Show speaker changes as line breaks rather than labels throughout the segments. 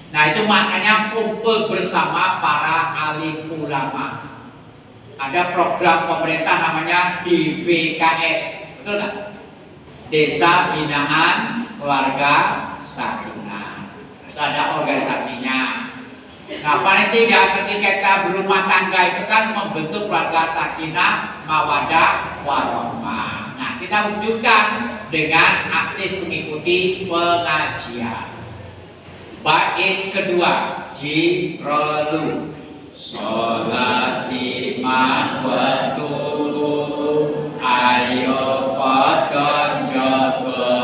Nah, itu maknanya kumpul bersama para alim ulama. Ada program pemerintah namanya DBKS, betul nggak? Desa Binaan Keluarga Sakinah. Itu ada organisasinya. Nah, paling tidak ketika kita berumah tangga itu kan membentuk keluarga sakinah, mawadah, warahmah. Nah, kita wujudkan dengan aktif mengikuti pengajian. Bait kedua, jirolu, sholat lima waktu, ayo padha jaga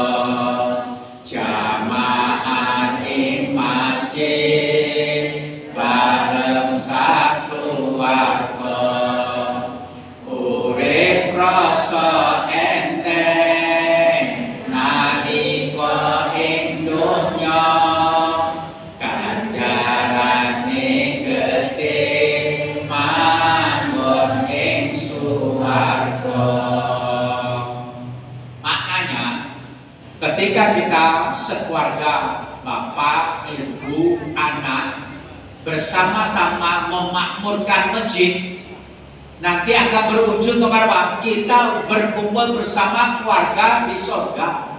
jamaah ing masjid bareng sakeluarga, urip rasa enteng nalika ing donya, ganjarane gedhe manggon ing swarga. Makanya ketika kita sekeluarga, bapak, ibu, anak bersama-sama memakmurkan masjid, nanti akan berujung kepada apa? Kita berkumpul bersama keluarga di surga.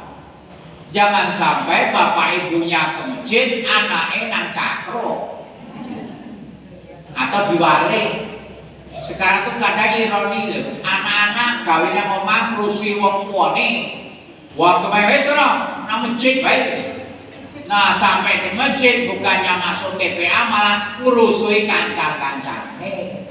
Jangan sampai bapak ibunya ke masjid, anaknya nang cakro atau diwale. Sekarang tuh kadang ironi loh, anak-anak gawe nang omah rusi wong tuane. Wah, kemewes kono nang masjid bae. Nah, sampai di masjid bukannya masuk TPA malah ngurusui kancar-kancane.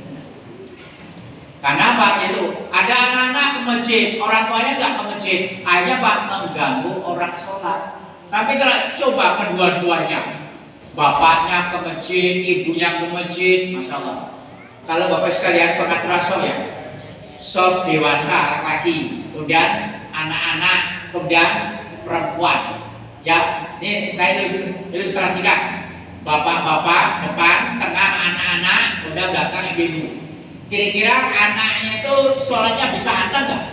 Karena apa itu? Ada anak-anak ke masjid, orang tuanya nggak ke masjid, akhirnya Pak mengganggu orang sholat. Tapi kalau coba kedua-duanya, bapaknya ke masjid, ibunya ke masjid, masya Allah. Kalau bapak sekalian pernah terasa ya, soft dewasa laki, kemudian anak-anak, kemudian perempuan. Ya, ini saya ilustrasikan. Bapak-bapak depan, tengah anak-anak, kemudian belakang ibu-ibu. Kira-kira anaknya itu sholatnya bisa hantam nggak?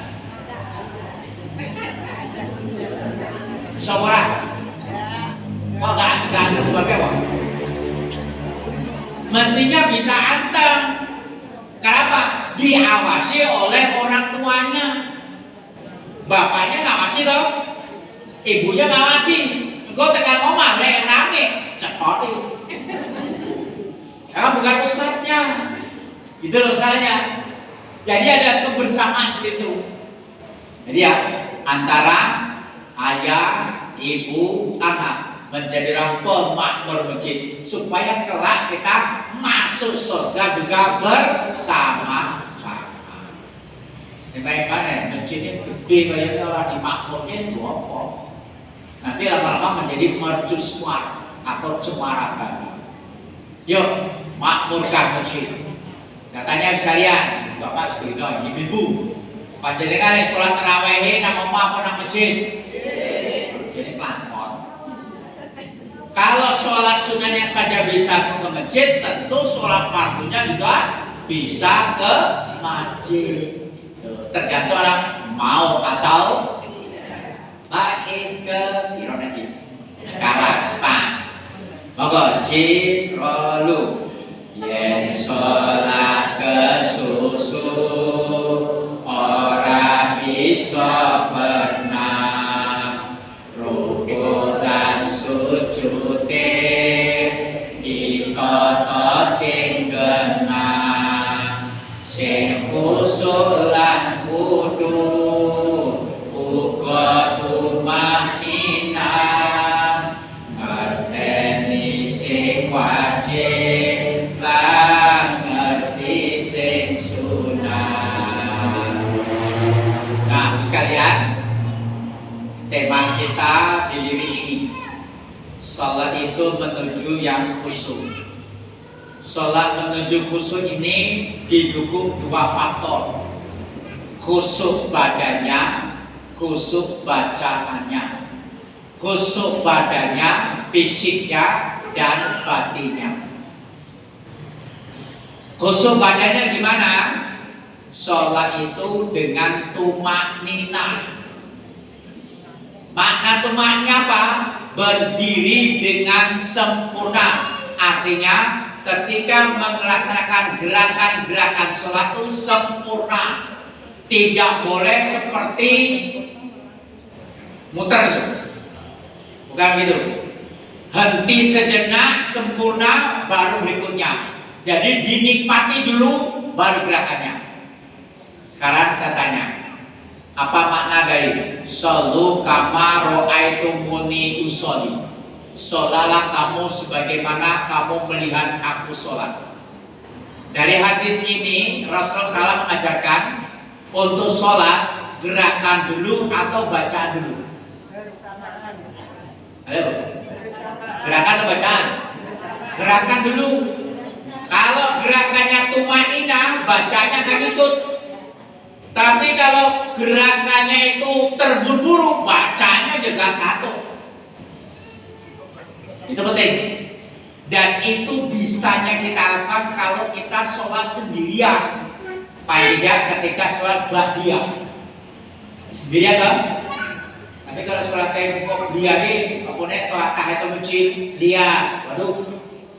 Seorang? Oh, nggak hantam sebabnya apa? Mestinya bisa hantam. Kenapa? Diawasi oleh orang tuanya. Bapaknya ngawasi dong. Ibunya ngawasi, engkau tekan omah, rame, cepotin. Karena bukan ustadznya, gitu loh ustadznya. Jadi ada kebersamaan seperti itu. Jadi ya, antara ayah, ibu, anak menjadi pemakmur masjid supaya kelak kita masuk surga juga bersama-sama. Ini baik-baik, masjidnya gede kayaknya orang dimakmurnya itu apa? Nanti lama-lama menjadi mercusuar atau cemara bagi. Yuk, makmurkan masjid. Saya tanya sekalian, bapak sekalian, ibu-ibu, panjenengan yang sholat tarawih nang omah apa nang masjid? Jadi pelakon. Kalau sholat sunnahnya saja bisa ke masjid, tentu sholat fardunya juga bisa ke masjid. Tergantung orang mau atau baik ke ironaki. Sekarang Pak, monggo jirolu, yen sholat kesusu ora bisa berenang, ruku dan sujute dikoto sing genah, sing khusuk lan kudu uga tumaninah, ngerteni sing wajib lan ngerti sing sunah. Nah, sekalian, tema kita di lirik ini, sholat itu menuju yang khusyuk. Sholat menuju khusyuk ini didukung dua faktor, khusyuk badannya, khusyuk bacaannya. Khusyuk badannya, fisiknya, dan batinnya. Khusyuk badannya gimana? Sholat itu dengan tumak nina. Makna tumaknya apa? berdiri dengan sempurna. Artinya ketika melaksanakan gerakan-gerakan sholat itu sempurna, tidak boleh seperti muter, bukan gitu. Henti sejenak, sempurna, baru berikutnya. Jadi dinikmati dulu, baru gerakannya. Sekarang saya tanya, apa makna dari shollu kama ro'aitumuni usolli? Sholalah kamu sebagaimana kamu melihat aku sholat. Dari hadis ini Rasulullah SAW mengajarkan untuk sholat gerakan dulu atau bacaan dulu. Halo? Gerakan atau bacaan? Gerakan dulu. Kalau gerakannya tumanina, bacanya kan ikut. Tapi kalau gerakannya itu terburu-buru, bacanya juga katuk. Itu penting. Dan itu bisanya kita lakukan kalau kita sholat sendirian. Paling tidak ketika sholat ba'diyah sendirian kan? Tapi kalau sholat tempo dia nih, apalagi tahiyatul masjid, lihat, waduh,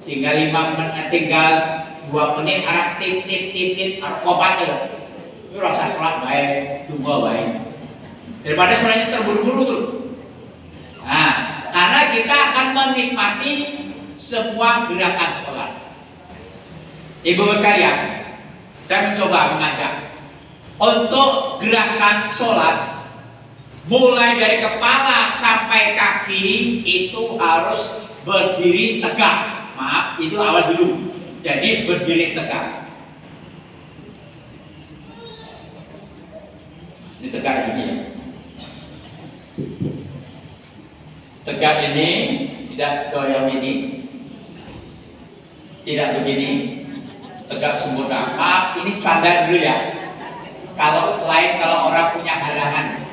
tinggal 5 menit, tinggal 2 menit, arah tip, arah kopat itu. Itu rasa sholat baik, tunggu baik. Daripada sholatnya terburu-buru tuh. Nah, karena kita akan menikmati semua gerakan sholat. Ibu sekalian, saya mencoba mengajak untuk gerakan sholat, mulai dari kepala sampai kaki itu harus berdiri tegak. Maaf, itu awal dulu. Jadi berdiri tegak. Ini tegak gini ya. Tegak ini, tidak goyang ini, tidak begini, tegak sempurna. Maaf, ini standar dulu ya. Kalau orang punya halangan,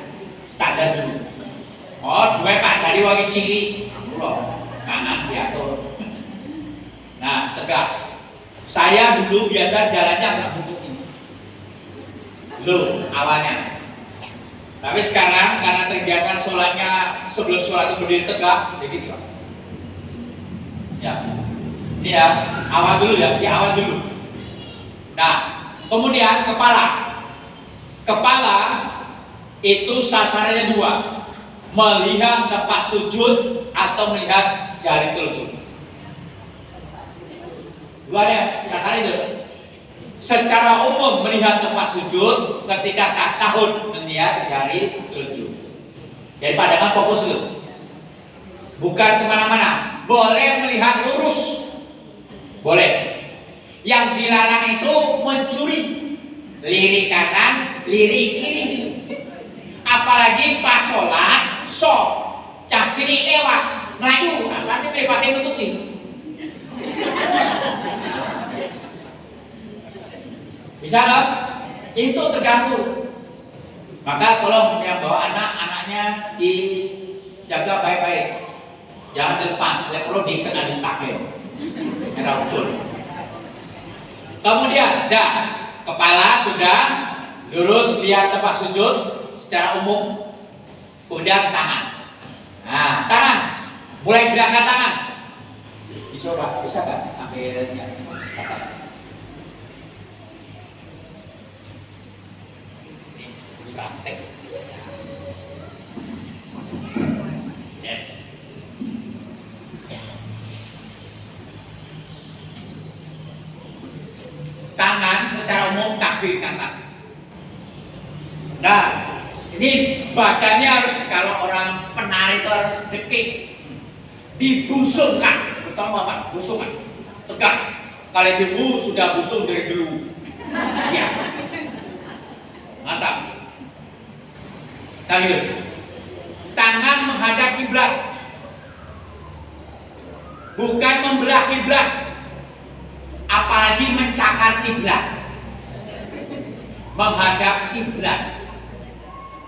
standar dulu. Oh, dua Pak, jadi wangi ciri, kanan diatur. Nah, tegak. Saya dulu biasa jalannya nggak bentuk ini. Loh, awalnya. Tapi sekarang karena terbiasa sholatnya sebelum sholat itu berdiri tegak, jadi gitu. Ya, ini ya, awal dulu ya, di awal dulu. Nah, kemudian kepala. Kepala itu sasarannya dua, melihat tempat sujud atau melihat jari telunjuk. Dua ya, sasarannya itu. Secara umum melihat tempat sujud, ketika tasahud melihat jari telunjuk. Jadi pandangan fokus dulu, bukan kemana-mana. Boleh melihat lurus, boleh. Yang dilarang itu mencuri, lirik kanan, lirik kiri. Apalagi pas sholat, soft, caciri lewat, melayu, pasti beripati nututi. Bisa nggak? Itu terganggu. Maka tolong yang bawa anaknya dijaga baik-baik. Jangan dilepas, kalau diikat habis takil. Merah muncul. Kemudian, kepala sudah lurus, lihat tempat sujud secara umum. Kemudian tangan. Nah, tangan. Mulai gerakan tangan. Dicoba, bisa kan? Akhirnya. Praktek. Yes. Tangan secara umum takbir tangan. Nah, ini badannya harus, kalau orang penari itu harus dekik, dibusungkan, terutama apa? Busungan, tegak. Kalau ibu sudah busung dari dulu, ya, mantap. Nah, gitu. Tangan menghadap kiblat, bukan membelah kiblat, apalagi mencakar kiblat. Menghadap kiblat.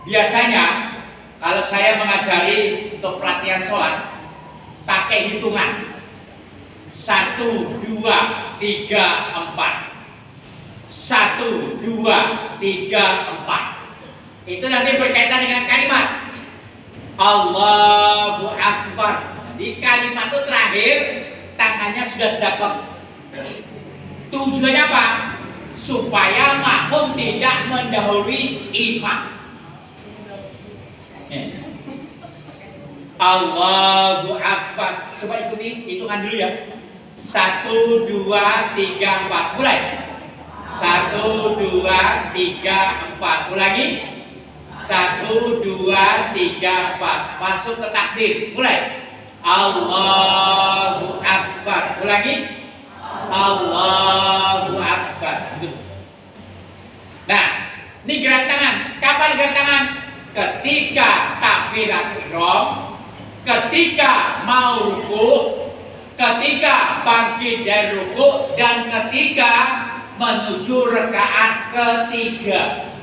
Biasanya kalau saya mengajari untuk pelatihan sholat, pakai hitungan 1, 2, 3, 4. 1, 2, 3, 4. Itu nanti berkaitan dengan kalimat Allahu Akbar. Di kalimat itu terakhir tangannya sudah sedekap. Tujuannya apa? Supaya makmum tidak mendahului imam. Allahu Akbar. Coba ikuti hitungan dulu ya. 1, 2, 3, 4. Mulai. 1, 2, 3, 4. Ulangi. 1, 2, 3, 4. Masuk ke takbir. Mulai. Allahu Akbar. Ulangi. Allahu Akbar. Nah, ini gerak tangan. Kapan gerak tangan? Ketika takbirat ihram, ketika mau ruku, ketika bangkit dari ruku, dan ketika menuju rakaat ketiga.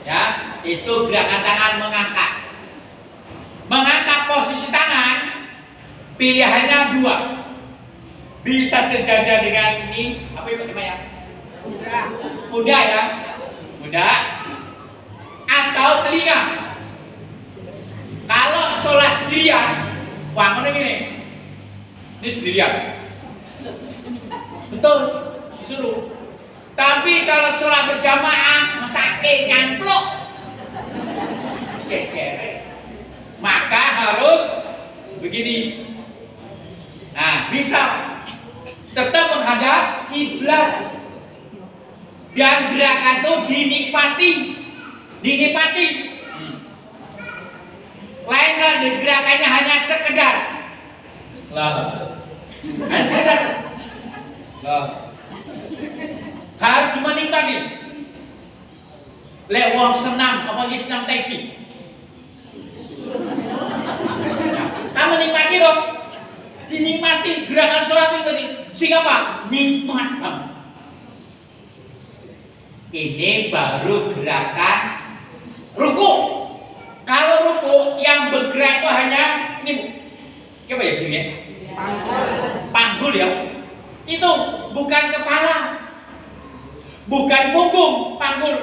Ya, itu gerakan tangan mengangkat. Mengangkat posisi tangan pilihannya 2. Bisa sejajar dengan ini, apa itu namanya? Muda ya, muda. Atau telinga. Kalau sholat sendirian, bangun ini, ini sendirian. Betul, disuruh. Tapi kalau sholat berjamaah, sakit nyamplok, cecer, maka harus begini. Nah, bisa tetap menghadap kiblat. Dan gerakan itu dinikmati. Lain kan gerakannya hanya sekedar. Hanya sekedar. Harus menikmati. Lek wong senam, apalagi senam tai chi. Kamu nikmati dong. Dinikmati gerakan sholat itu tadi. Sehingga apa? Nikmat banget. Ini baru gerakan ruku. Kalau ruku yang bergerak itu hanya ini, coba ya Jim ya. Panggul ya. Itu bukan kepala, bukan punggung, panggul.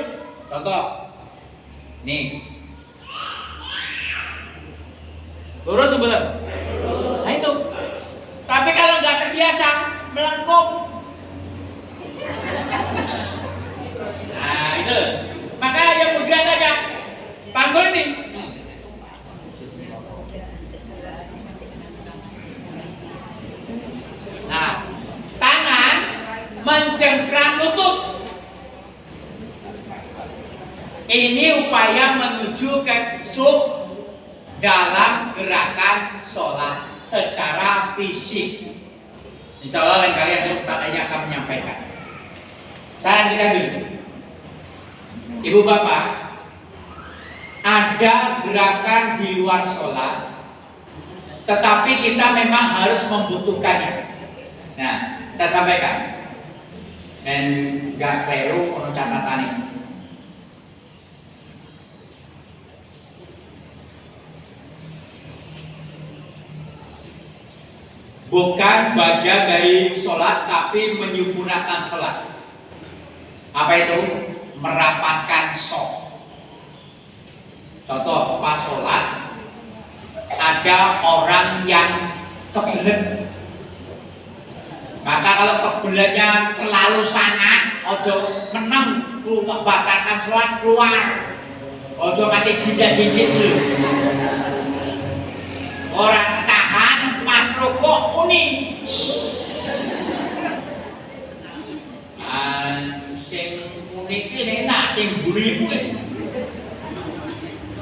Contoh, nih, lurus sebelum. Nah itu. Tapi kalau nggak terbiasa, melengkung. Nah itu. Maka yang bergerak aja panggul ini. Nah, tangan mencengkram lutut. Ini upaya menuju ke sub dalam gerakan sholat secara fisik. Insya Allah lain kali ada Ustaz aja akan menyampaikan. Saya lanjutkan dulu. Ibu bapak, ada gerakan di luar sholat, tetapi kita memang harus membutuhkannya. Nah, saya sampaikan. Dan gak keliru untuk catatan ini. Bukan bagian dari sholat, tapi menyempurnakan sholat. Apa itu? Merapatkan sok. Contoh, pas sholat ada orang yang kebelet. Maka kalau kebeletnya terlalu sangat, ojo menang keluar, batalkan sholat keluar. Ojo mati jinjit-jinjit dulu. Orang ketahan pas rokok kuning. Sing kuning ini enak, sing buli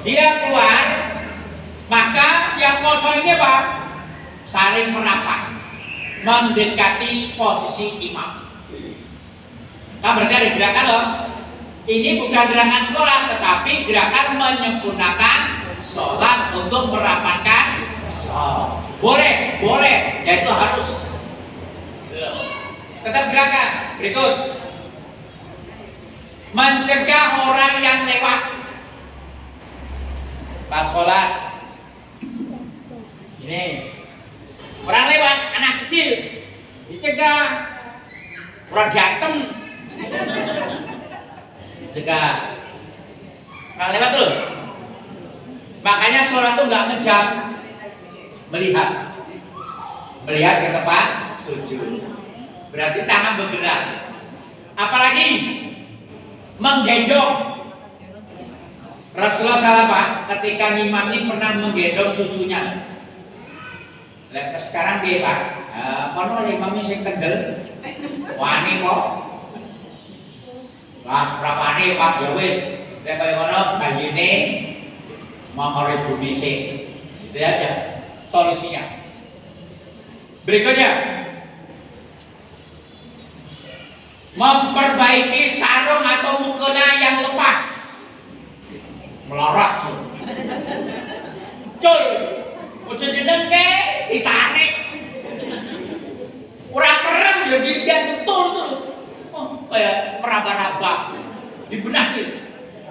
dia keluar, maka yang kosong ini apa? Saling merapat, mendekati posisi imam. Nah, berarti ada gerakan loh. Ini bukan gerakan sholat, tetapi gerakan menyempurnakan sholat untuk merapatkan sholat. Boleh, boleh, yaitu harus. Tetap gerakan. Berikut, mencegah orang yang lewat pas sholat. Ini orang lewat, anak kecil dicegah, orang ganteng dicegah. Orang lewat tuh, Makanya sholat tuh nggak ngejam, melihat ke depan, sujud. Berarti tangan bergerak. Apalagi menggendong. Rasulullah SAW ketika ngimami pernah menggendong cucunya. Sekarang dia Pak, kono imamnya sing kendel, wani kok. Wah, rapane Pak ya wis, nek kaya ngono bayine mamare bumi sik. Itu aja solusinya. Berikutnya, memperbaiki sarung atau mukena yang lepas. Melarat. Cuy, ojo jeneng ke ditarik. Ora kerem ya dilihat betul tuh. Oh, kayak meraba-raba. Dibenahi.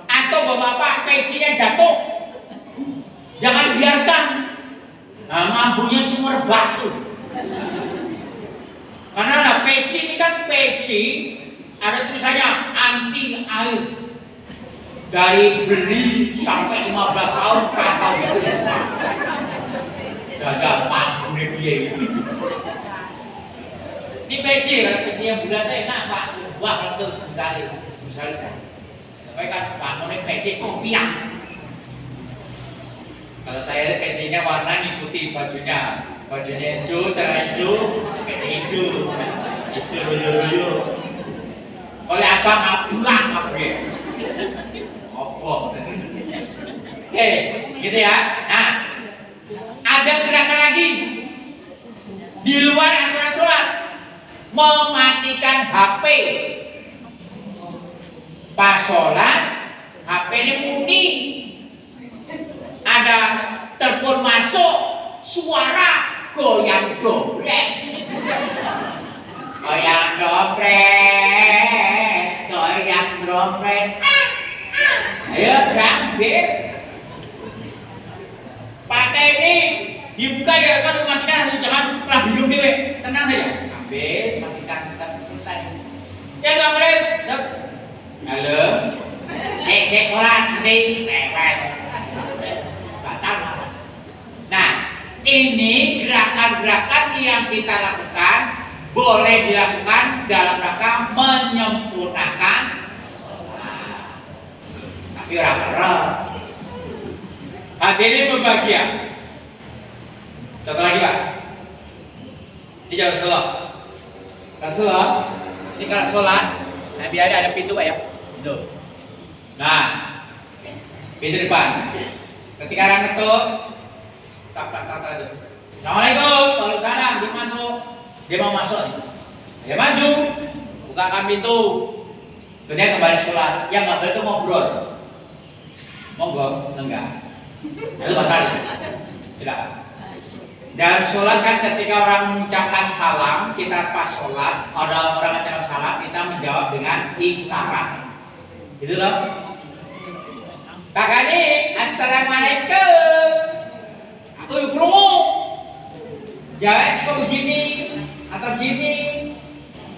Atau bapak pecinya jatuh. Jangan biarkan. Nah, mambunya sumber batu. Karena lah peci ini kan peci ada tulisannya anti air. Dari beli sampai 15 tahun kata gitu. Jaga mambunya dia ini. Ini peci, kalau peci yang bulatnya enak Pak, buah langsung sekali. Tapi kan bangunnya peci kopiah. Kalau saya pecinya warna ngikuti bajunya hijau, celana hijau, peci hijau, hijau. Oleh abang abdulan abang. Oke, gitu ya. Nah, ada gerakan lagi di luar aturan sholat. Mematikan HP. Pas sholat, HP ini bunyi. Ada telepon masuk, suara goyang dobrek. Goyang dobrek, goyang dobrek. Ayo ambil. Pakai ini dibuka ya kan matikan, jangan pernah bingung deh. Tenang saja. Ambil, matikan kita selesai. Ya nggak boleh. Halo. Saya sholat nanti lewat. Batal. Nah, ini gerakan-gerakan yang kita lakukan boleh dilakukan dalam rangka menyempurnakan sholat. Tapi orang kerap. Hadirin berbahagia. Contoh lagi Pak. Ini jangan sholat. Rasulullah, ini kalau sholat, nah biar ada pintu Pak ya. Pintu. Nah, pintu depan. Ketika orang ketuk, tak itu. Assalamualaikum, kalau salam, dia masuk. Dia mau masuk nih. Dia maju, bukakan pintu. Kemudian kembali sholat. Yang nggak boleh itu ngobrol. Monggo, enggak. Itu batal. Tidak. Dalam sholat kan ketika orang mengucapkan salam, kita pas sholat, ada orang mengucapkan salam, kita menjawab dengan isyarat. Gitu loh. Kakak ini, assalamualaikum. Aku yuk jawab cuma begini atau gini,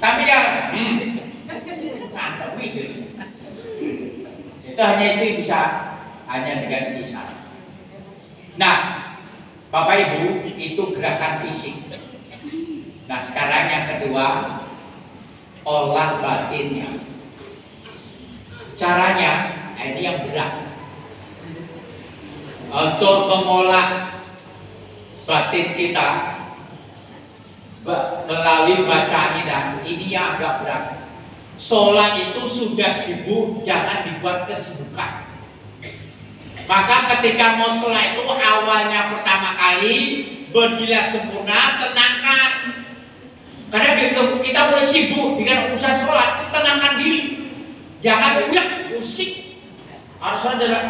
tapi jangan. Mantap itu. Itu hanya itu bisa hanya dengan isyarat. Nah, Bapak Ibu, itu gerakan fisik. Nah, sekarang yang kedua, olah batinnya. Caranya, ini yang berat. Untuk mengolah batin kita melalui bacaan kita, ini yang agak berat. Sholat itu sudah sibuk, jangan dibuat kesibukan. Maka ketika mau sholat itu awalnya pertama kali berdirilah sempurna, tenangkan. Karena kita boleh sibuk dengan urusan sholat, tenangkan diri. Jangan uyak, musik. Harus sholat adalah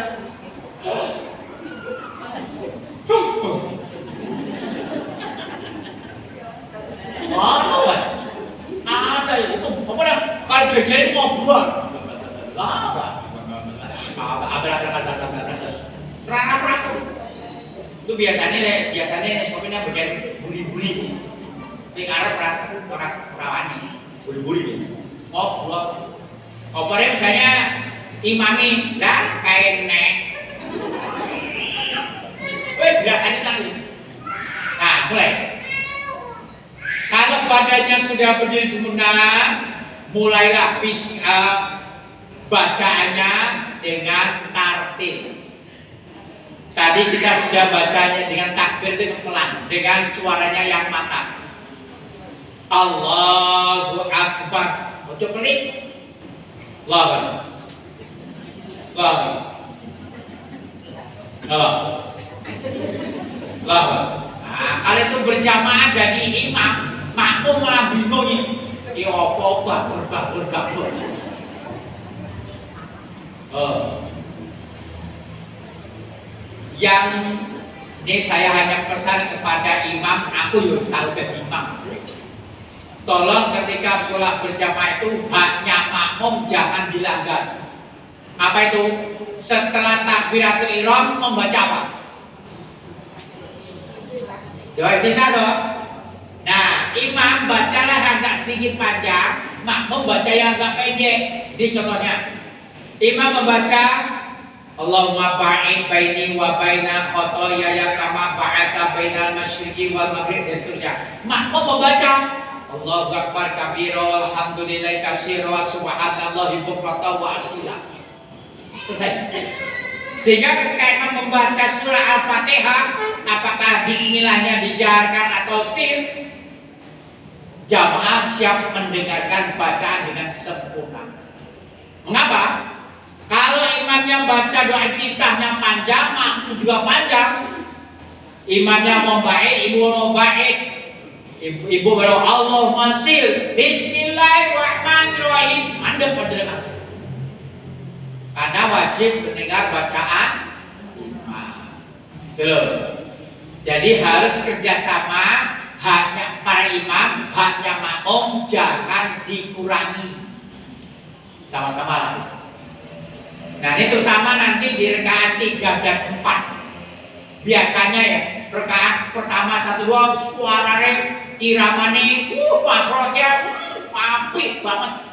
mana kan? Ada itu, pokoknya kalau jajarin ngobrol. Rana-rana itu biasanya sopirnya bagian buri-buri. Di arah orang perawani buri-buri ngobrol. Ngobrolnya misalnya imami lah kain nek. biasanya kan. Nah, mulai. Kalau badannya sudah berdiri sempurna, mulailah bacaannya dengan tartil. Tadi kita sudah bacanya dengan takbir dengan pelan, dengan suaranya yang mantap. Allahu Akbar. Ojo pelit. Allahu Nah, kalau itu berjamaah jadi imam, makmum malah bingung ini. Ya apa babur. Yang ini saya hanya pesan kepada imam, aku yuk tahu ke imam. Tolong ketika sholat berjamaah itu haknya makmum jangan dilanggar. Apa itu? Setelah takbiratul ihram membaca apa? Doa kita dong. Nah, imam bacalah agak sedikit panjang, makmum baca yang agak pendek. Di contohnya, imam membaca Allahumma ba'id baini wa baina khotoyaya kama ba'ata bainal masyriqi wal maghrib dan seterusnya. Makmum membaca Allahu Akbar kabira walhamdulillahi katsira wa subhanallahi bukratan wa asila. Selesai. Sehingga ketika imam membaca surah Al-Fatihah, apakah bismillahnya dijarkan atau sir, jamaah siap mendengarkan bacaan dengan sempurna. Mengapa? Kalau imamnya baca doa iftitahnya panjang, makmum juga panjang. Imamnya mau baik, ibu mau baik. Ibu berdoa Allahumma sil bismillahirrahmanirrahim. Anda pendengar. Karena wajib mendengar bacaan imam. Jadi harus kerjasama, haknya para imam, haknya makmum jangan dikurangi. Sama-sama lah. Nah ini terutama nanti di rakaat 3 dan 4. Biasanya ya rakaat pertama 1 2 suaranya iramane makhrajnya apik banget.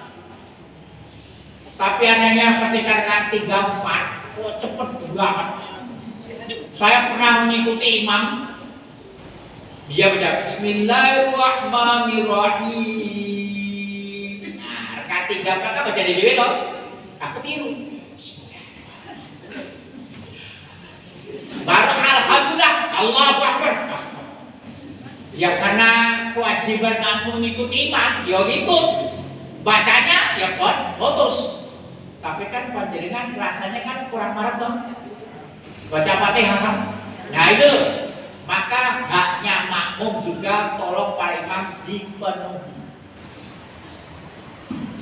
Tapi anehnya ketika rakaat 3 4 kok cepet banget. Saya pernah mengikuti imam, dia baca Bismillahirrahmanirrahim. Nah rakaat 3 4 kan baca di dewe toh, aku tiru. Baru alhamdulillah Allahu Akbar. Ya karena kewajiban kamu mengikuti imam, ya ikut. Bacanya ya putus. Tapi kan panjenengan rasanya kan kurang marah dong. Baca Fatihah. Nah itu. Maka haknya makmum juga tolong para imam dipenuhi.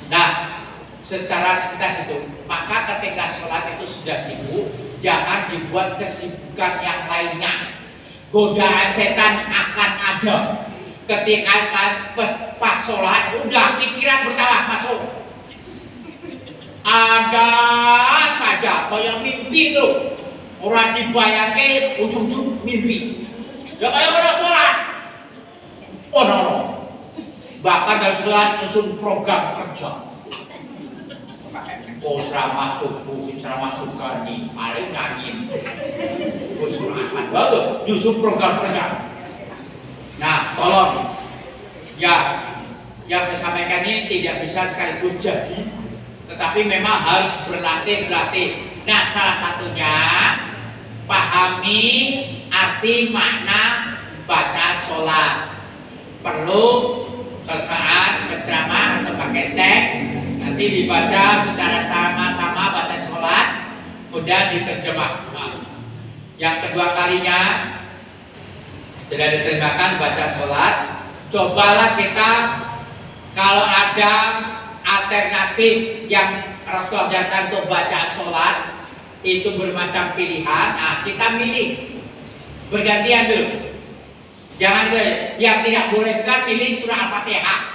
Nah, secara sepintas itu, maka ketika sholat itu sudah sibuk, jangan dibuat kesibukan yang lainnya. Godaan setan akan ada. Ketika pas sholat, udah pikiran bertambah masuk. Ada saja kayak mimpi tuh. Orang dibayangke ujung-ujung mimpi. Ya kayak orang sholat. Oh no. Bahkan dalam sholat nyusun program kerja. Oh ceramah subuh, ceramah sukani, paling nyanyi. Oh itu asal banget, justru program kerja. Nah tolong, ya yang saya sampaikan ini tidak bisa sekaligus jadi, tetapi memang harus berlatih. Nah salah satunya pahami arti makna baca sholat. Perlu saat berceramah atau pakai teks. Nanti dibaca secara sama-sama baca sholat, kemudian diterjemahkan. Yang kedua kalinya sudah diterjemahkan baca sholat. Cobalah kita kalau ada alternatif yang Rasulullah ajarkan untuk baca sholat itu bermacam pilihan. Nah kita milih bergantian dulu. Jangan yang tidak boleh kan pilih surah Al-Fatihah.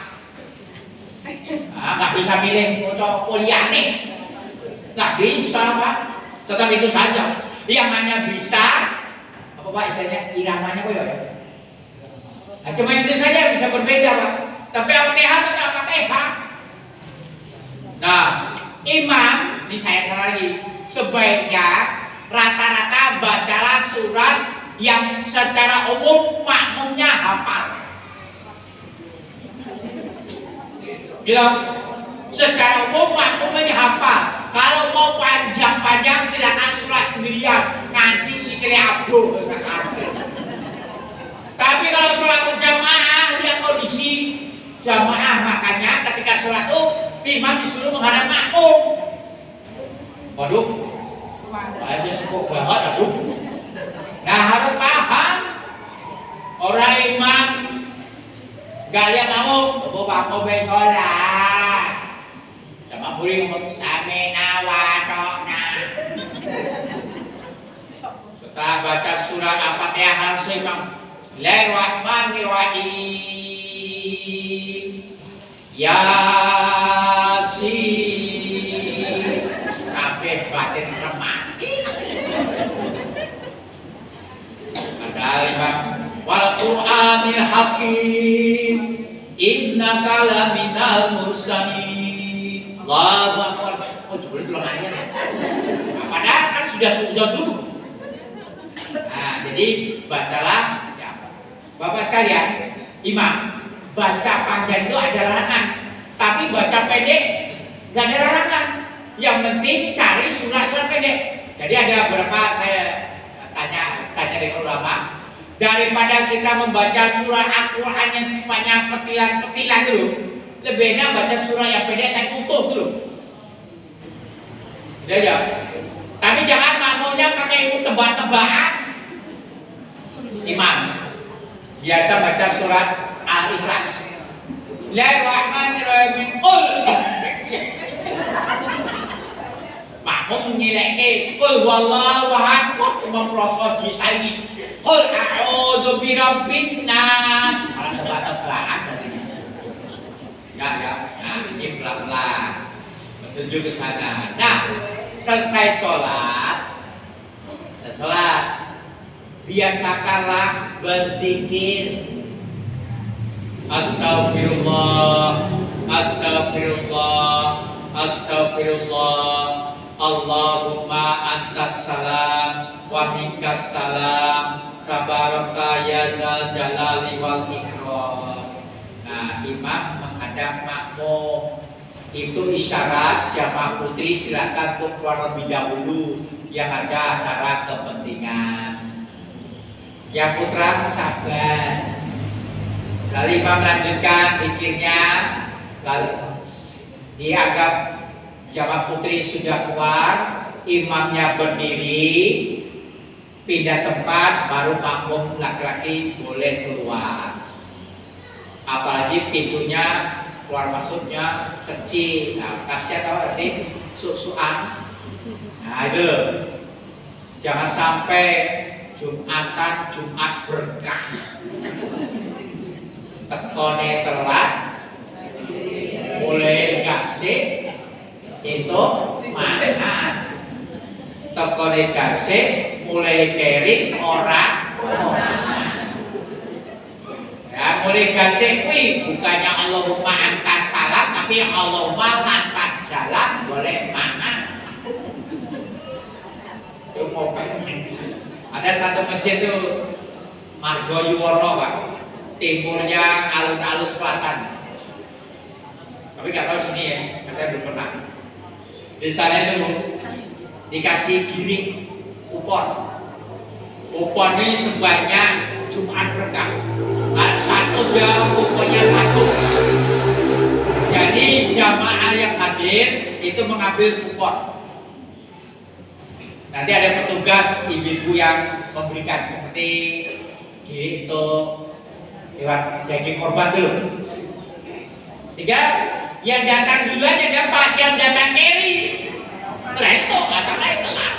Nggak bisa milih foto kuliah nih, nggak bisa Pak. Tetap itu saja. Yang hanya bisa apa Pak istilahnya iramanya kok ya? Nah, cuma itu saja bisa berbeda Pak. Tapi Al-Fatihah itu Al-Fatihah. Nah, imam ini saya salah lagi. Sebaiknya rata-rata bacalah surat yang secara umum makmumnya hafal. Bilang secara umum makmumnya hafal. Kalau mau panjang-panjang silakan sholat sendirian, nanti sikile abdo. Tapi kalau sholat berjamaah lihat kondisi jamaah, makanya ketika sholat itu imam disuruh menghadap makmum. Waduh, saya sepuh banget aduh. Nah harus paham, orang imam gak lihat makmum, sepuh makmum sholat. Sama murid samina watokna. Setelah baca surat Al-Fatihah harus imam Bismillahirrahmanirrahim. Yasin. Kabeh batin remati. Padahal imam wal Qur'anil Hakim. Innaka laminal mursalin. Allahu Akbar. Oh, coba dulu ayat. Nah, padahal kan sudah dulu. Nah, jadi bacalah ya. Bapak sekalian, imam baca panjang itu ada larangan, tapi baca pendek gak ada larangan. Yang penting cari surat-surat pendek. Jadi ada beberapa saya tanya dari ulama, daripada kita membaca surah Al-Quran yang sifatnya petilan-petilan dulu, lebih enak baca surah yang pendek dan utuh dulu. Ya. Tapi jangan makmumnya pakai tebak-tebakan. Imam biasa baca surat Al-Ikhlas. Bismillahirrahmanirrahim. Qul. Makmum ngileke qul huwallahu ahad. Imam proses disaini. Qul a'udzu birabbin nas. Malah tebak-tebakan tadi. Ya. Nah, ini pelan-pelan menuju ke sana. Nah, selesai sholat, biasakanlah berzikir. Astagfirullah, astagfirullah, astagfirullah. Allahumma antas salam wa minkas salam. Tabaraka ya zal jalali wal ikram. Nah, imam menghadap makmum. Itu isyarat jamaah putri silakan untuk keluar lebih dahulu yang ada acara kepentingan. Yang putra sabar. Lalu imam melanjutkan zikirnya. Lalu dianggap jamaah putri sudah keluar, imamnya berdiri, pindah tempat, baru makmum laki-laki boleh keluar. Apalagi pintunya keluar masuknya kecil. Nah, tasnya tahu sih susuan. Nah itu jangan sampai Jumatan Jumat berkah. Tekone telat, mulai kasih itu mangan. Tekone kasih, mulai kering orang. Ya, mulai kasih kuwi bukannya Allahumma antas salam, tapi Allahumma lantas jalan boleh mangan. Ada satu masjid itu Margo Yuwono Pak, timurnya alun-alun selatan. Tapi nggak tahu sini ya, saya belum pernah. Di sana itu dikasih giring upon. Upon ini sebanyak Jumat berkah. Satu jam pokoknya satu. Jadi jamaah yang hadir itu mengambil kupon. Nanti ada petugas ibu-ibu yang memberikan seperti gitu lewat daging korban dulu. Sehingga yang datang duluan yang dapat, yang datang kiri itu nggak sampai telat.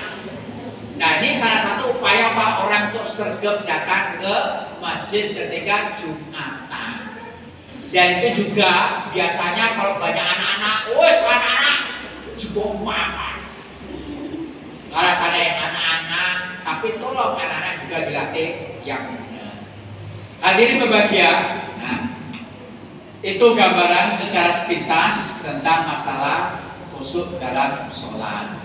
Nah ini salah satu upaya Pak orang untuk sergap datang ke masjid ketika Jumatan. Dan itu juga biasanya kalau banyak anak-anak, anak-anak juga makan. Kalau ada yang anak-anak, tapi tolong anak-anak juga dilatih yang benar. Hadirin berbahagia, nah, itu gambaran secara sepintas tentang masalah khusyuk dalam sholat.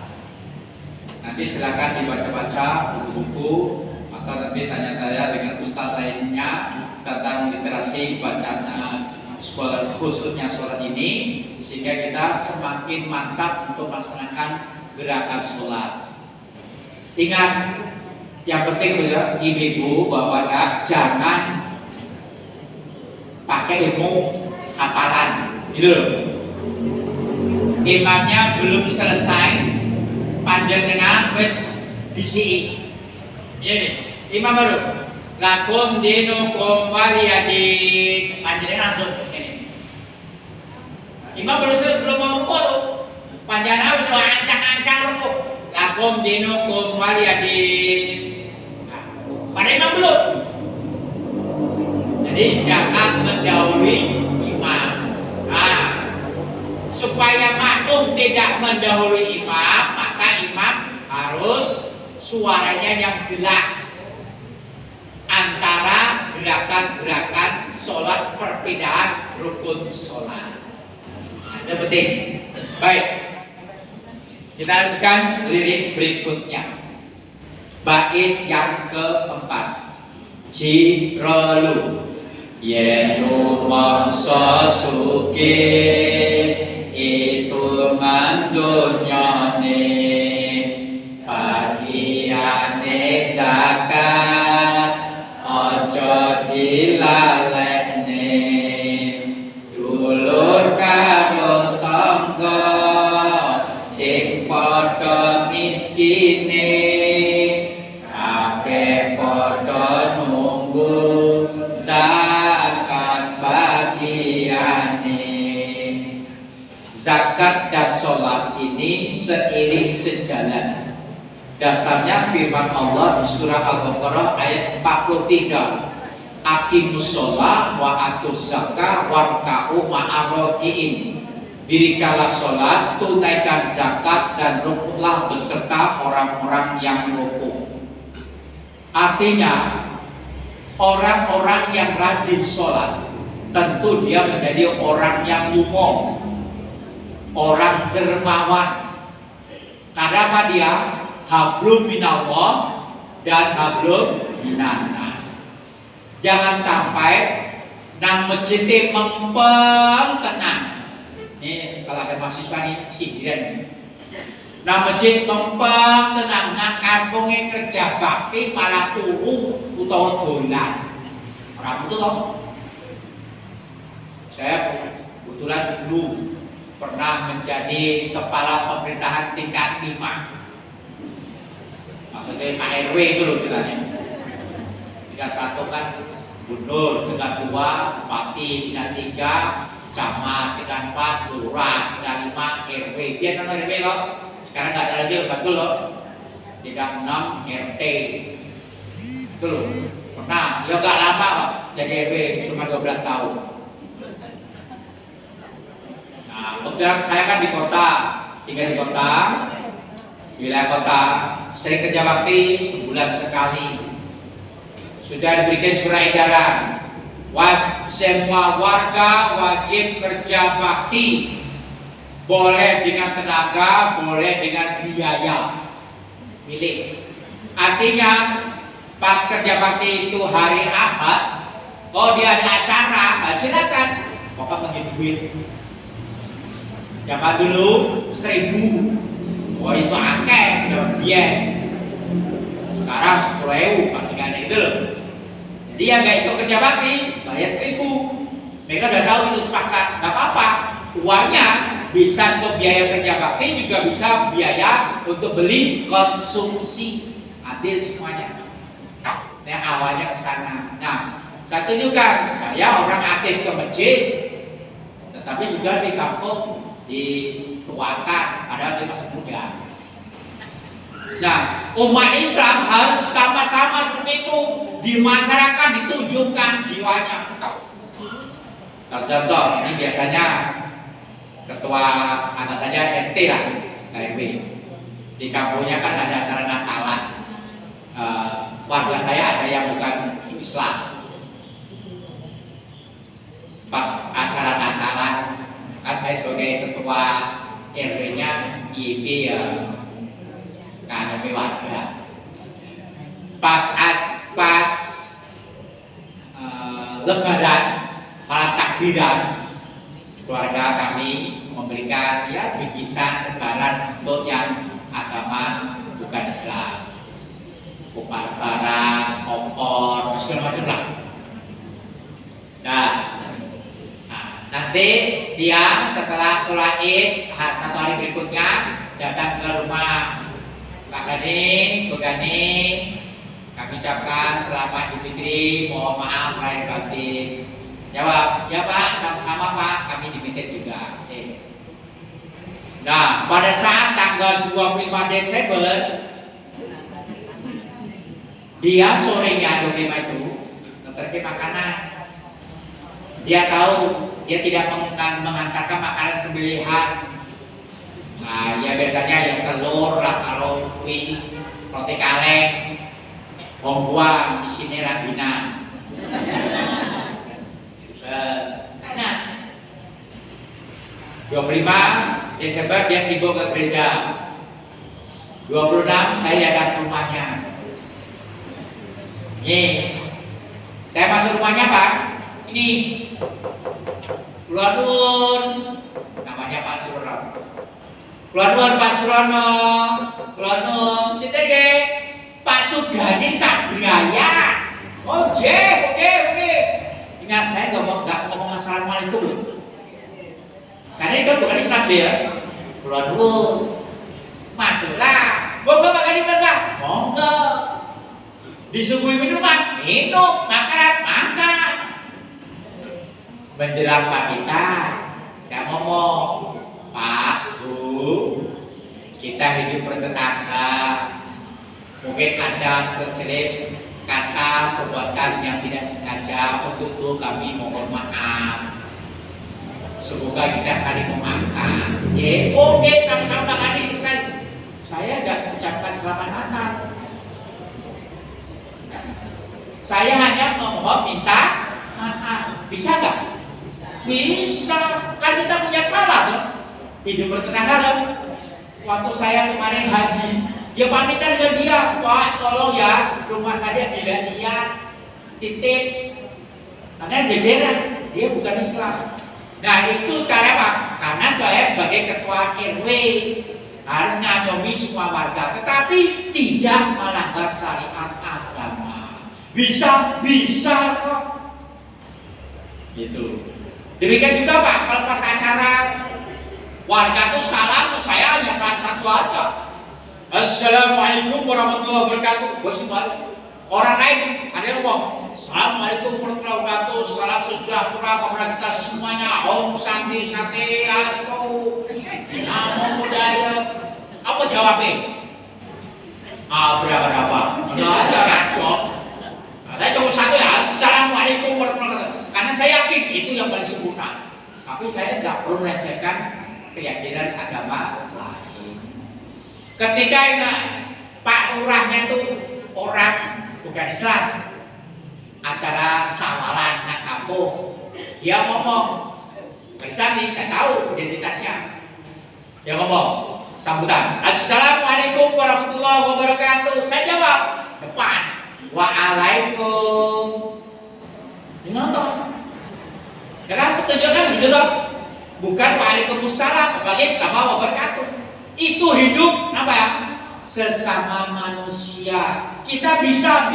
Nanti silakan dibaca-baca buku-buku atau nanti tanya-tanya dengan ustadz lainnya tentang literasi bacaan sekolah, khususnya sholat ini, sehingga kita semakin mantap untuk melaksanakan gerakan sholat. Ingat, yang penting juga ibu-ibu, bapak, jangan pakai ilmu hafalan, gitu loh. Imamnya belum selesai, panjenengan wis disi. Iya nih, imam baru. Lakum dinukum waliyadin. Panjenengan langsung ini. Imam belum mau rukuk tuh. Panjenengan wis ancang-ancang rukuk. Lakum dinukum waliyadin. Nah, pada imam belum. Jadi jangan mendahului imam. Nah, supaya makmum tidak mendahului imam, maka imam harus suaranya yang jelas antara gerakan-gerakan sholat, perbedaan rukun sholat. Nah, itu penting. Baik, kita lanjutkan lirik berikutnya. Bait yang keempat. Jirolu yen rumangsa sugih itu mandonyane bagiane zakat aja dilalekne dulur karo tangga sing padha miskine kabeh padha nunggu zakat bagiane. Zakat dan sholat ini seiring sejalan. Dasarnya firman Allah di surah Al-Baqarah ayat 43. Aqimus sholat wa atuz zakah warka'u ma'arroki'in. Dirikanlah sholat, tunaikan zakat, dan rukunlah beserta orang-orang yang rukuk. Artinya, orang-orang yang rajin sholat tentu dia menjadi orang yang lumo, orang dermawan. Karena apa dia? Hablum minallah dan hablum minannas. Jangan sampai nang masjid mempeng tenang. Ini kalau ada mahasiswa nih sindiran. Nang masjid mempeng tenang, nang kampungnya kerja bakti malah turu utawa dolan. Orang itu toh. Saya kebetulan dulu pernah menjadi kepala pemerintahan tingkat 5. Maksudnya Pak RW itu loh ceritanya. Tingkat 1 kan gubernur, tingkat 2 bupati, tingkat 3 camat, tingkat 4 lurah, tingkat 5 RW. Dia kan RW loh. Sekarang nggak ada lagi, betul loh. Tingkat 6 RT. Itu loh. Pernah, ya nggak lama kok jadi RW, cuma 12 tahun. Nah, kebetulan saya kan di kota, tinggal di kota, wilayah kota, sering kerja bakti sebulan sekali. Sudah diberikan surat edaran, semua warga wajib kerja bakti, boleh dengan tenaga, boleh dengan biaya milik. Artinya pas kerja bakti itu hari Ahad, oh dia ada acara, nah silakan, pokoknya bagi duit. Zaman dulu 1.000, oh itu akeh, biaya. Sekarang 10.000 bandingannya itu loh. Jadi yang nggak ikut kerja bakti bayar 1.000. Mereka udah tahu itu sepakat, nggak apa-apa. Uangnya bisa untuk biaya kerja bakti, juga bisa biaya untuk beli konsumsi. Adil semuanya. Nah awalnya ke sana. Nah saya tunjukkan, saya orang aktif ke masjid, tetapi juga di kampung dituakan, padahal dia masih muda. Nah, umat Islam harus sama-sama seperti itu, di masyarakat ditunjukkan jiwanya. Contoh, ini biasanya ketua anak saja RT lah, KRW. Di kampungnya kan ada acara Natalan. Warga saya ada yang bukan Islam. Pas acara Natalan, kan saya sebagai ketua RW-nya IIP ya, ngadepi warga. Pas pas Lebaran, malam takbiran, keluarga kami memberikan ya bingkisan Lebaran untuk yang agama bukan Islam, kupar barang, opor, segala macam lah. Nah, nanti dia setelah sholat Id satu hari berikutnya datang ke rumah Pak Gani, Bu Gani, kami ucapkan selamat Idul Fitri, mohon maaf lahir batin. Jawab, ya Pak, sama-sama Pak, kami diminta juga. Nah, pada saat tanggal 25 Desember, dia sorenya 25 itu ngeterke makanan. Dia tahu dia tidak mengantarkan makanan sembelihan. Nah, ya biasanya yang telur lah, kalau kue, roti kaleng, buah di sini rangginang. Nah, 25 Desember dia sibuk ke gereja. 26 saya datang ke rumahnya. Nih, saya masuk rumahnya Pak. Ini keluar nun, namanya Pak Surono. Keluar nun Pak Surono, keluar nun. Sinten nggih? Pak Sugani Sagraya. Oke. Ingat saya nggak ngomong assalamualaikum loh. Karena itu bukan Islam dia. Keluar dulu, masuklah. Bapak makan di mana? Monggo. Disuguhi minuman, minum, makan. Menjelang kita, saya ngomong, Pak, Bu, kita hidup bertetangga. Mungkin ada terselip kata perbuatan yang tidak sengaja, untuk itu kami mohon maaf. Semoga kita saling memaafkan. Oke, sama-sama Pak Adi. Saya tidak ucapkan selamat Natal. Saya hanya mohon minta maaf. Bisa nggak? Bisa. Kan kita punya salah loh. Hidup bertetangga loh. Waktu saya kemarin haji, dia pamitan dengan dia, Pak, tolong ya, rumah saya tidak lihat, titip. Karena jejeran, dia bukan Islam. Nah itu cara Pak, karena saya sebagai ketua RW harus ngayomi semua warga, tetapi tidak melanggar syariat agama. Bisa kok. Gitu. Demikian juga Pak, kalau pas acara warga itu salam, saya hanya salah satu aja. Assalamualaikum warahmatullahi wabarakatuh. Orang lain ada yang ngomong, Assalamualaikum warahmatullahi wabarakatuh, salam sejahtera kepada kita semuanya, Om Santi Sate Asmo, Namo Buddhaya. Apa jawabnya? Berapa? Nggak ada racok. Ada cuma satu ya, Assalamualaikum warahmatullahi wabarakatuh. Karena saya yakin itu yang paling sempurna. Tapi saya nggak perlu melecehkan keyakinan agama lain. Ketika Pak Lurahnya itu orang bukan Islam, acara sawalan nak kampung, dia ngomong, Islam nih, saya tahu identitasnya. Dia ngomong sambutan, Assalamualaikum warahmatullahi wabarakatuh. Saya jawab depan, Waalaikum. Ini nonton. Ya kan petunjuknya begitu toh, bukan Waalaikumsalam, bagaimana wabarakatuh. Itu hidup apa ya? Sesama manusia. Kita bisa.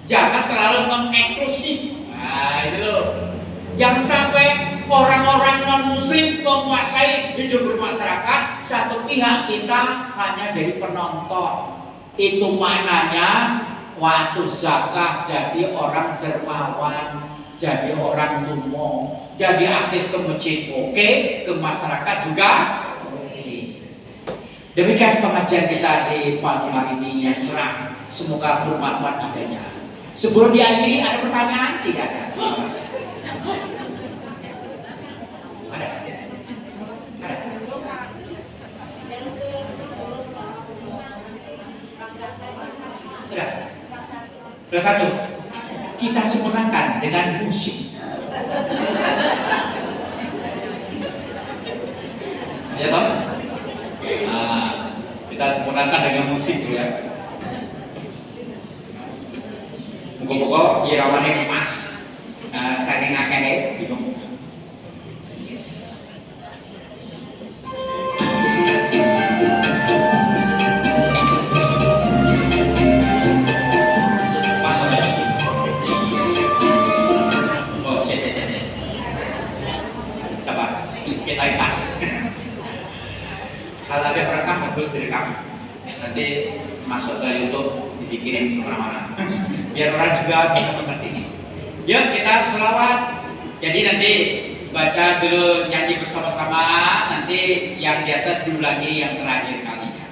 Jangan terlalu mengeksklusif. Nah itu loh. Jangan sampai orang-orang non-muslim menguasai hidup bermasyarakat. Satu pihak kita hanya jadi penonton. Itu maknanya waktu zakat jadi orang dermawan, jadi orang lumong, jadi aktif ke masjid oke, ke masyarakat juga. Demikian pengajian kita di pagi hari ini yang cerah, semoga bermanfaat adanya. Sebelum diakhiri ada pertanyaan? Tidak ada. Ada. Kelas 1 kita sempurnakan dengan musik. Ya toh? Nah, kita sempurnakan dengan musik ya. Muga-muga irawane pas saking akehe bingung. Yes. Pas ora? Oh, saya. Sabar. Kita pas. Kalau ada perekam bagus direkam. Nanti masuk ke YouTube dikirim kemana-mana. Biar orang juga bisa mengerti. Yuk kita selawat. Jadi nanti baca dulu nyanyi bersama-sama. Nanti yang di atas diulangi yang terakhir kalinya.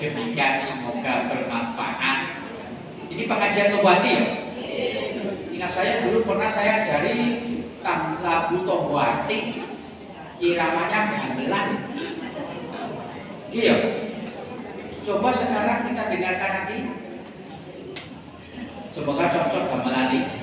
Demikian semoga bermanfaat. Ini pengajian Nubati ya. Ingat saya dulu pernah saya ajari lagu Tombo Hati iramanya gamelan. Iya. Coba sekarang kita dengarkan lagi. Coba cocok gamelan ini.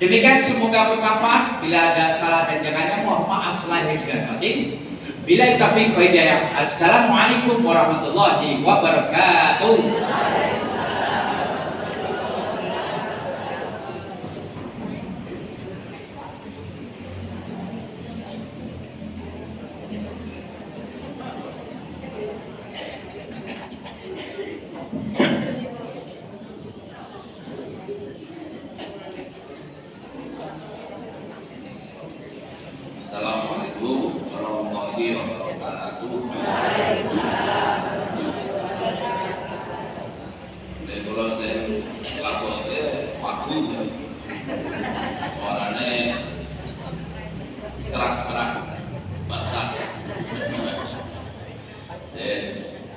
Demikian semoga bermanfaat. Bila ada salah dan jangannya mohon maaf lahir dan batin. Bila taufiq wa hidayah. Assalamualaikum warahmatullahi wabarakatuh.
Assalamualaikum warahmatullahi wabarakatuh. Kalau saya lakukan waktu suaranya serak-serak basah.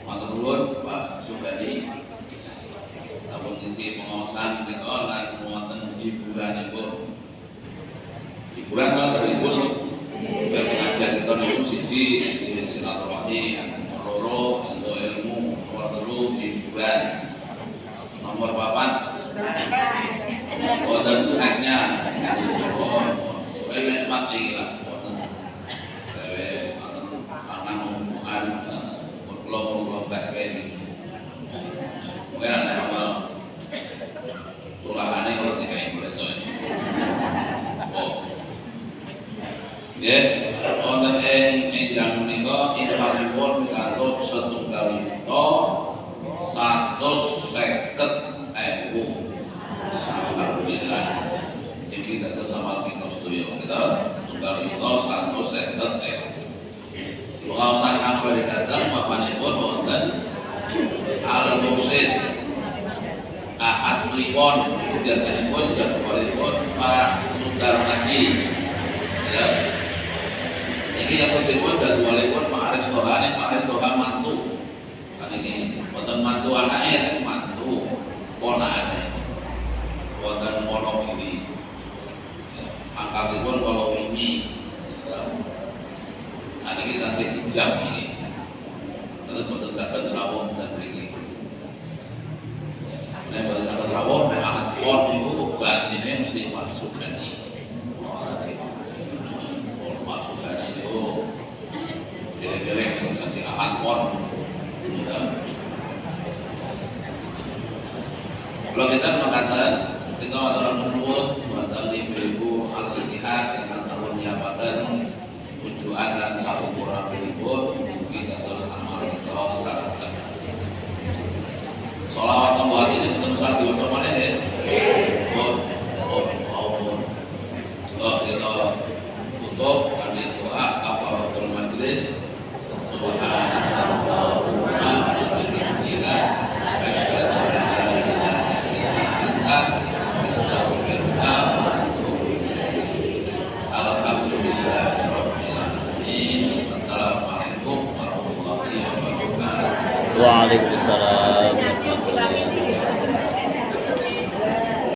Matur nuwun Pak Sugandi. Sampun sisi pengawasan menika lan wonten hiburan ibu. Hiburan kalau terhibur pengajian kita niku siji silaturahmi, loro untuk ilmu, nomor telu hiburan, nomor papat wonten sunatnya. Nikmat iki lah wonten dewe pangan omongan kula tak kene. Mungkin ana amal tulahane kalau tiga ibu itu. Ya, wonten ing ingkang menika infakipun pikantuk setunggal yuta 150.000. Alhamdulillah. Iki dados amal kita sedaya. Kita setunggal yuta 150.000. Pengawasan kang badhe dateng papanipun wonten Al-Mursyid Ahad Kliwon, biasanipun jadwalipun Pak Sudarmadi. Ya. Ini yang berikut dan walaupun Pak Aris Toha mantu kan ini wonten mantu anaknya mantu ponakane wonten Wonogiri angkatipun kalau ini nanti kita sejam ini terus betul saged rawuh dan mriki nek betul saged rawuh nek ahad pon niku gantine mesti masuk kan iki geleng-geleng nanti ahad pon Kalau kita mengatakan kita adalah menurut buatan ibu al-Fatihah yang selalu menyiapkan tujuan dan satu kurang beribut kita terus amal kita syaratkan. Sholawat membuat ini sudah saat dibaca mana ya? Kita tutup kami doa kafaratul majlis. Subhanallahumma wa bihamdika asyhadu an la ilaha illa anta astaghfiruka wa atubu ilaik. Alhamdulillahirabbil alamin. Wassalamualaikum warahmatullahi wabarakatuh.
Waalaikumsalam.